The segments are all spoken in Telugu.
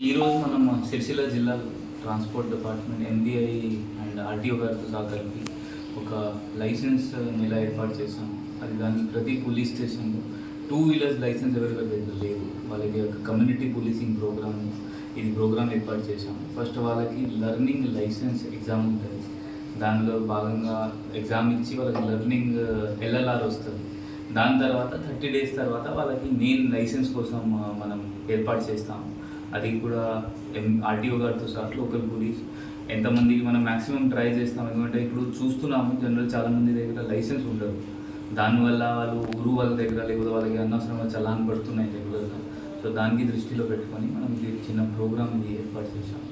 ఈరోజు మనం సిరిసిల్ల జిల్లా transport department MBI and RTO గారితో సహకరించి ఒక లైసెన్స్ నెల ఏర్పాటు చేశాం. అది దాన్ని ప్రతి పోలీస్ స్టేషన్లో 2 వీలర్స్ లైసెన్స్ అవైలబుల్ లేవు. వాళ్ళకి ఒక కమ్యూనిటీ పోలీసింగ్ ప్రోగ్రామ్ ఏర్పాటు చేశాం. ఫస్ట్ వాళ్ళకి లర్నింగ్ లైసెన్స్ ఎగ్జామ్ ఉంటుంది. దానిలో భాగంగా ఎగ్జామ్ ఇచ్చి వాళ్ళకి లర్నింగ్ ఎల్ఎల్ఆర్ వస్తుంది. దాని తర్వాత 30 డేస్ తర్వాత వాళ్ళకి మెయిన్ లైసెన్స్ కోసం మనం ఏర్పాటు చేస్తాము. అది కూడా ఆర్టీఓ గారితో సహా లోకల్ పోలీస్ ఎంతమందికి మనం మ్యాక్సిమం ట్రై చేస్తాం. ఎందుకంటే ఇప్పుడు చూస్తున్నాము జనరల్ చాలామంది దగ్గర లైసెన్స్ ఉండదు. దానివల్ల వాళ్ళు ఊరు వాళ్ళ దగ్గర లేకపోతే వాళ్ళకి అనవసరంగా చలాన్ పడుతున్నాయి రెగ్యులర్గా. సో దానికి దృష్టిలో పెట్టుకొని మనం ఇది చిన్న ప్రోగ్రామ్ ఇది ఏర్పాటు చేసాం.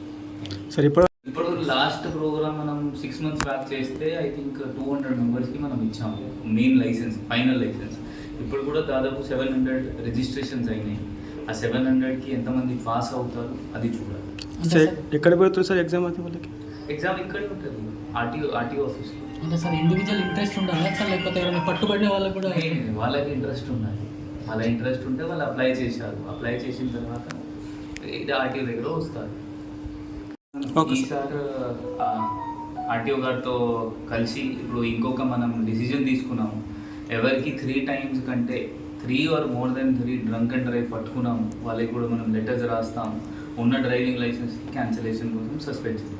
సరే, ఇప్పుడు లాస్ట్ ప్రోగ్రామ్ మనం 6 months బ్యాక్ చేస్తే ఐ థింక్ 200 మెంబర్స్కి మనం ఇచ్చాము మెయిన్ లైసెన్స్, ఫైనల్ లైసెన్స్. ఇప్పుడు కూడా దాదాపు 700 రిజిస్ట్రేషన్స్ అయినాయి. ఆ 700కి ఎంతమంది పాస్ అవుతారు అది చూడాలి. ఎక్కడ పెడుతుంది సార్ ఎగ్జామ్? అయితే వాళ్ళకి ఎగ్జామ్ ఇక్కడే ఉంటుంది, ఆర్టీఓ ఆఫీస్లో. అంటే సార్ ఇండివిజువల్ ఇంట్రెస్ట్ ఉండాలి సార్, లేకపోతే ఎవరైనా పట్టుబడిన వాళ్ళకి కూడా? వాళ్ళకి ఇంట్రెస్ట్ ఉండాలి. వాళ్ళ ఇంట్రెస్ట్ ఉంటే వాళ్ళు అప్లై చేసిన తర్వాత ఇది ఆర్టీఓ దగ్గర వస్తారు. ఈసారి ఆర్టీఓ గారితో కలిసి ఇప్పుడు ఇంకొక మనం డిసిజన్ తీసుకున్నాము. ఎవరికి 3 times కంటే 3 or more than 3 drunk and drive పట్టుకున్నాము వాళ్ళకి కూడా మనం లెటర్స్ రాస్తాము. ఉన్న డ్రైవింగ్ లైసెన్స్ క్యాన్సిలేషన్ కోసం సస్పెండ్ చేస్తాం.